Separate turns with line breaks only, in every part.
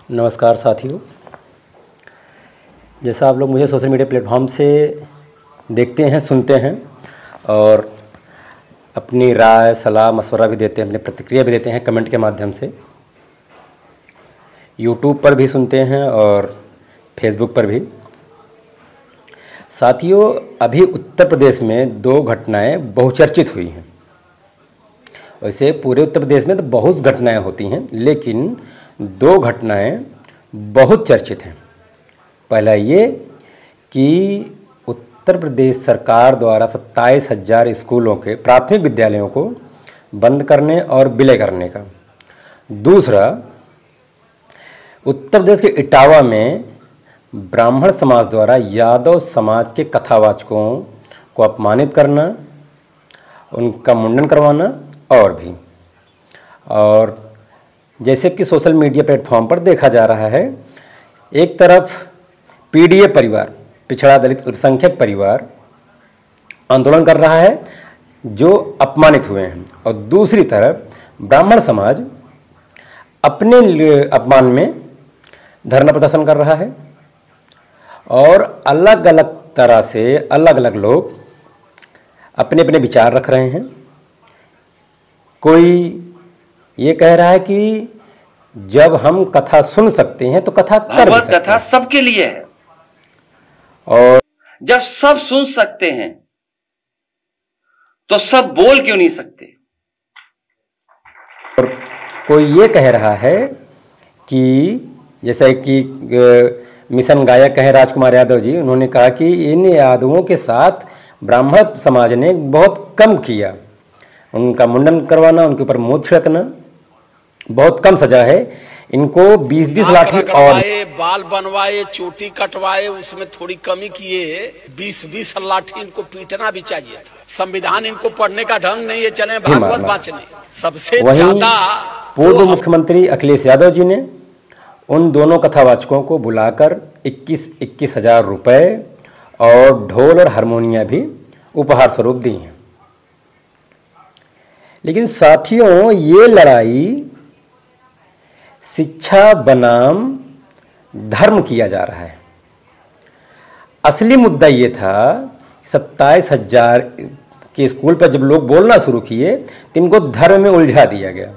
नमस्कार साथियों। जैसा आप लोग मुझे सोशल मीडिया प्लेटफॉर्म से देखते हैं, सुनते हैं और अपनी राय, सलाह, मशवरा भी देते हैं, अपनी प्रतिक्रिया भी देते हैं कमेंट के माध्यम से। यूट्यूब पर भी सुनते हैं और फेसबुक पर भी। साथियों, अभी उत्तर प्रदेश में दो घटनाएं बहुचर्चित हुई हैं। वैसे पूरे उत्तर प्रदेश में तो बहुत घटनाएं होती हैं, लेकिन दो घटनाएं बहुत चर्चित हैं। पहला ये कि उत्तर प्रदेश सरकार द्वारा 27,000 स्कूलों के प्राथमिक विद्यालयों को बंद करने और विलय करने का। दूसरा, उत्तर प्रदेश के इटावा में ब्राह्मण समाज द्वारा यादव समाज के कथावाचकों को अपमानित करना, उनका मुंडन करवाना और भी। और जैसे कि सोशल मीडिया प्लेटफॉर्म पर देखा जा रहा है, एक तरफ पीडीए परिवार, पिछड़ा दलित अल्पसंख्यक परिवार आंदोलन कर रहा है जो अपमानित हुए हैं, और दूसरी तरफ ब्राह्मण समाज अपने अपमान में धरना प्रदर्शन कर रहा है। और अलग अलग तरह से अलग अलग लोग अपने अपने विचार रख रहे हैं। कोई ये कह रहा है कि जब हम कथा सुन सकते हैं तो कथा कर भी सकते हैं।
कथा सबके लिए है,
और
जब सब सुन सकते हैं तो सब बोल क्यों नहीं सकते।
और कोई ये कह रहा है कि जैसा कि मिशन गायक हैं राजकुमार यादव जी, उन्होंने कहा कि इन यादवों के साथ ब्राह्मण समाज ने बहुत कम किया। उनका मुंडन करवाना, उनके ऊपर मूत छिड़कना बहुत कम सजा है। इनको 20-20 लाठी और
बाल बनवाए, चोटी कटवाए, उसमें थोड़ी कमी किए। 20-20 लाठी इनको पीटना भी चाहिए था। संविधान इनको पढ़ने का ढंग नहीं है, चले भागवत बाँचने। सबसे ज्यादा
पूर्व मुख्यमंत्री अखिलेश यादव जी ने उन दोनों कथावाचकों को बुलाकर 21-21 हजार रुपए और ढोल और हारमोनिया भी उपहार स्वरूप दी हैं। लेकिन साथियों, ये लड़ाई शिक्षा बनाम धर्म किया जा रहा है। असली मुद्दा ये था, 27,000 के स्कूल पर जब लोग बोलना शुरू किए तो इनको धर्म में उलझा दिया गया।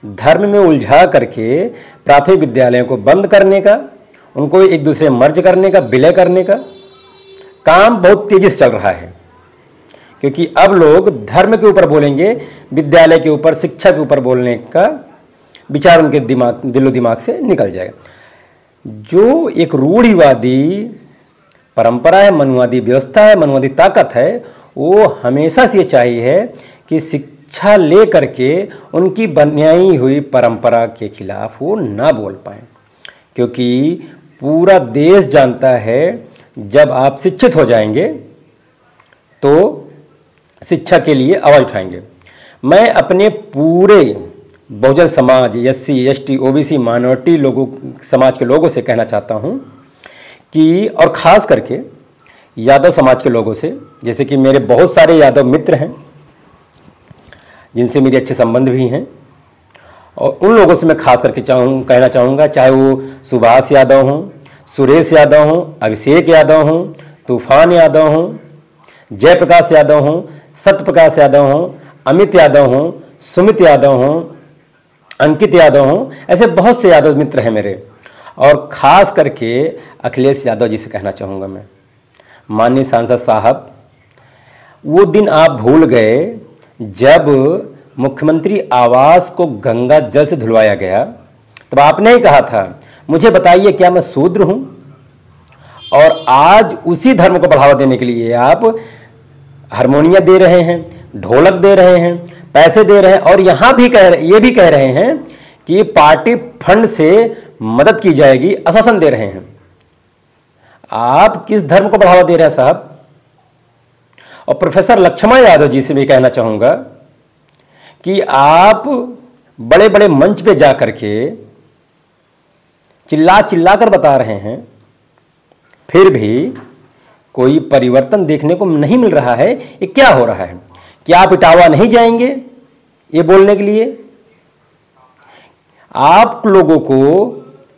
धर्म में उलझा करके प्राथमिक विद्यालयों को बंद करने का, उनको एक दूसरे मर्ज करने का, विलय करने का काम बहुत तेजी से चल रहा है। क्योंकि अब लोग धर्म के ऊपर बोलेंगे, विद्यालय के ऊपर, शिक्षा के ऊपर बोलने का विचार उनके दिलो दिमाग से निकल जाएगा। जो एक रूढ़िवादी परंपरा है, मनुवादी व्यवस्था है, मनुवादी ताकत है, वो हमेशा से ये चाहिए कि शिक्षा ले करके उनकी बनाई हुई परंपरा के खिलाफ वो ना बोल पाए। क्योंकि पूरा देश जानता है, जब आप शिक्षित हो जाएंगे तो शिक्षा के लिए आवाज उठाएंगे। मैं अपने पूरे Bahujan Samaj, SC, ST, OBC minority लोगों, समाज के लोगों से कहना चाहता हूं कि, और ख़ास करके यादव समाज के लोगों से, जैसे कि मेरे बहुत सारे यादव मित्र हैं जिनसे मेरे अच्छे संबंध भी हैं, और उन लोगों से मैं खास करके कहना चाहूँगा, चाहे वो सुभाष यादव हों, सुरेश यादव हों, अभिषेक यादव हों, तूफान यादव हों, जयप्रकाश यादव हों, सत्यप्रकाश यादव हों, अमित यादव हों, सुमित यादव हों, अंकित यादव हों, ऐसे बहुत से यादव मित्र हैं मेरे। और ख़ास करके अखिलेश यादव जी से कहना चाहूँगा मैं, माननीय सांसद साहब, वो दिन आप भूल गए जब मुख्यमंत्री आवास को गंगा जल से धुलवाया गया, तब आपने ही कहा था, मुझे बताइए क्या मैं शूद्र हूँ? और आज उसी धर्म को बढ़ावा देने के लिए आप हारमोनिया दे रहे हैं, ढोलक दे रहे हैं, पैसे दे रहे हैं, और यहाँ भी ये भी कह रहे हैं कि पार्टी फंड से मदद की जाएगी, आश्वासन दे रहे हैं। आप किस धर्म को बढ़ावा दे रहे हैं साहब? और प्रोफेसर लक्ष्मण यादव जी से भी कहना चाहूँगा कि आप बड़े बड़े मंच पे जा करके चिल्ला चिल्ला कर बता रहे हैं, फिर भी कोई परिवर्तन देखने को नहीं मिल रहा है। ये क्या हो रहा है? क्या आप इटावा नहीं जाएंगे ये बोलने के लिए? आप लोगों को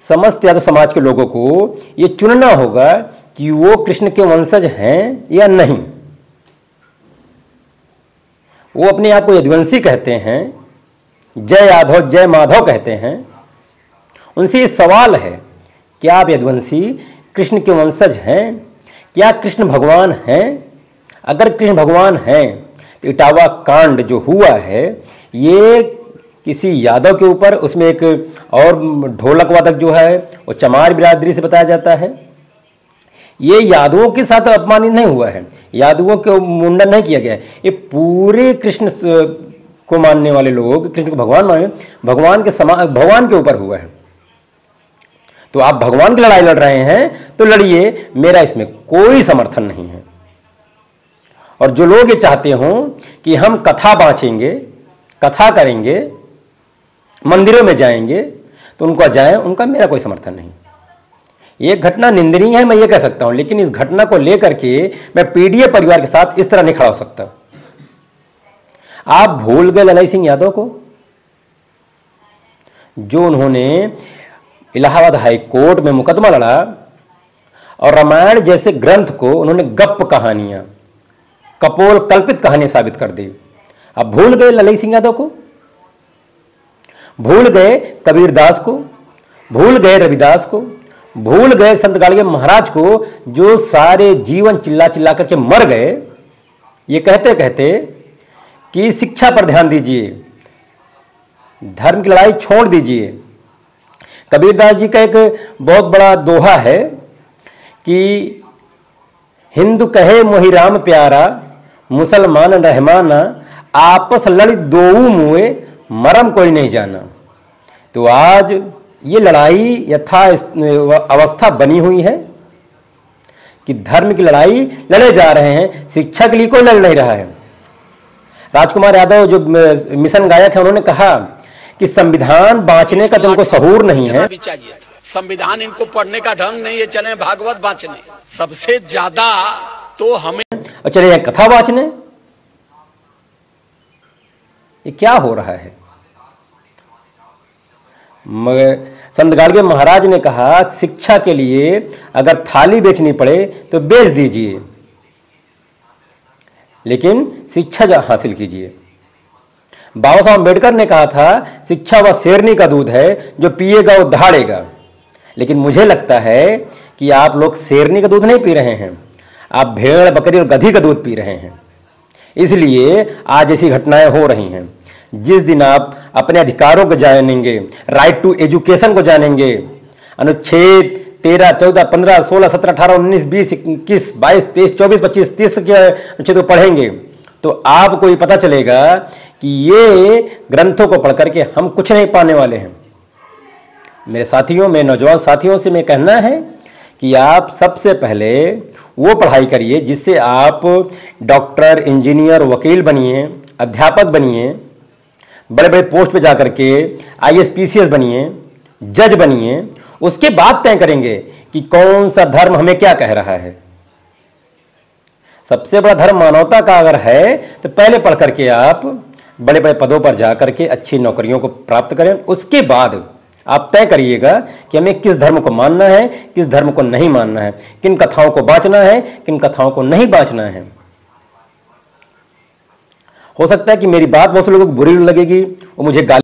समस्त यादव समाज के लोगों को ये चुनना होगा कि वो कृष्ण के वंशज हैं या नहीं। वो अपने आप को यदुवंशी कहते हैं, जय यादव जय माधव कहते हैं। उनसे ये सवाल है, क्या आप यदुवंशी कृष्ण के वंशज हैं? क्या कृष्ण भगवान हैं? अगर कृष्ण भगवान हैं तो इटावा कांड जो हुआ है ये किसी यादव के ऊपर, उसमें एक और ढोलक वादक जो है वो चमार बिरादरी से बताया जाता है। ये यादवों के साथ अपमानित नहीं हुआ है, यादवों को मुंडन नहीं किया गया है, ये पूरे कृष्ण को मानने वाले लोग, कृष्ण को भगवान माने, भगवान के भगवान के ऊपर हुआ है। तो आप भगवान की लड़ाई लड़ रहे हैं तो लड़िए, मेरा इसमें कोई समर्थन नहीं है। और जो लोग ये चाहते हों कि हम कथा बाँचेंगे, कथा करेंगे, मंदिरों में जाएंगे, तो उनको जाएं, उनका मेरा कोई समर्थन नहीं। ये घटना निंदनीय है, मैं ये कह सकता हूं, लेकिन इस घटना को लेकर के मैं पीडीए परिवार के साथ इस तरह नहीं खड़ा हो सकता। आप भूल गए ललाई सिंह यादव को, जो उन्होंने इलाहाबाद हाई कोर्ट में मुकदमा लड़ा और रामायण जैसे ग्रंथ को उन्होंने गप कहानियां, कपोल कल्पित कहानियां साबित कर दी। आप भूल गए ललाई सिंह यादव को, भूल गए कबीरदास को, भूल गए रविदास को, भूल गए संत गाड़गे महाराज को, जो सारे जीवन चिल्ला चिल्ला करके मर गए ये कहते कहते कि शिक्षा पर ध्यान दीजिए, धर्म की लड़ाई छोड़ दीजिए। कबीरदास जी का एक बहुत बड़ा दोहा है कि हिंदू कहे मोहि राम प्यारा, मुसलमान रहमाना, आपस लड़ी दोऊ मुए, मरम कोई नहीं जाना। तो आज ये लड़ाई यथा अवस्था बनी हुई है कि धर्म की लड़ाई लड़े जा रहे हैं, शिक्षा के लिए कोई लड़ नहीं रहा है। राजकुमार यादव जो मिशन गायक है, उन्होंने कहा कि संविधान बांचने का तुमको सहूर नहीं है।
भी चाहिए था। संविधान इनको पढ़ने का ढंग नहीं है, चले भागवत बांचने। सबसे ज्यादा तो हमें
और चले जाए कथा बांचने। ये क्या हो रहा है? मगर संत गाड़गे महाराज ने कहा शिक्षा के लिए अगर थाली बेचनी पड़े तो बेच दीजिए, लेकिन शिक्षा हासिल कीजिए। बाबा साहब अम्बेडकर ने कहा था शिक्षा वह शेरनी का दूध है, जो पिएगा वो दहाड़ेगा। लेकिन मुझे लगता है कि आप लोग शेरनी का दूध नहीं पी रहे हैं, आप भेड़ बकरी और गधी का दूध पी रहे हैं। इसलिए आज ऐसी घटनाएं हो रही हैं। जिस दिन आप अपने अधिकारों को जानेंगे, राइट टू एजुकेशन को जानेंगे, अनुच्छेद 13, 14, 15, 16, 17, 18, 19, 20, 21, 22, 23, 24, 25, 30 के अनुच्छेद को पढ़ेंगे तो आपको ये पता चलेगा कि ये ग्रंथों को पढ़ करके हम कुछ नहीं पाने वाले हैं। मेरे साथियों, मेरे नौजवान साथियों से मैं कहना है कि आप सबसे पहले वो पढ़ाई करिए जिससे आप डॉक्टर, इंजीनियर, वकील बनिए, अध्यापक बनिए, बड़े बड़े पोस्ट पे जाकर के IAS PCS बनिए, जज बनिए। उसके बाद तय करेंगे कि कौन सा धर्म हमें क्या कह रहा है। सबसे बड़ा धर्म मानवता का अगर है तो पहले पढ़ करके आप बड़े बड़े पदों पर जाकर के अच्छी नौकरियों को प्राप्त करें। उसके बाद आप तय करिएगा कि हमें किस धर्म को मानना है, किस धर्म को नहीं मानना है, किन कथाओं को बांचना है, किन कथाओं को नहीं बांचना है। हो सकता है कि मेरी बात बहुत से लोगों को बुरी लगेगी, वो मुझे गाली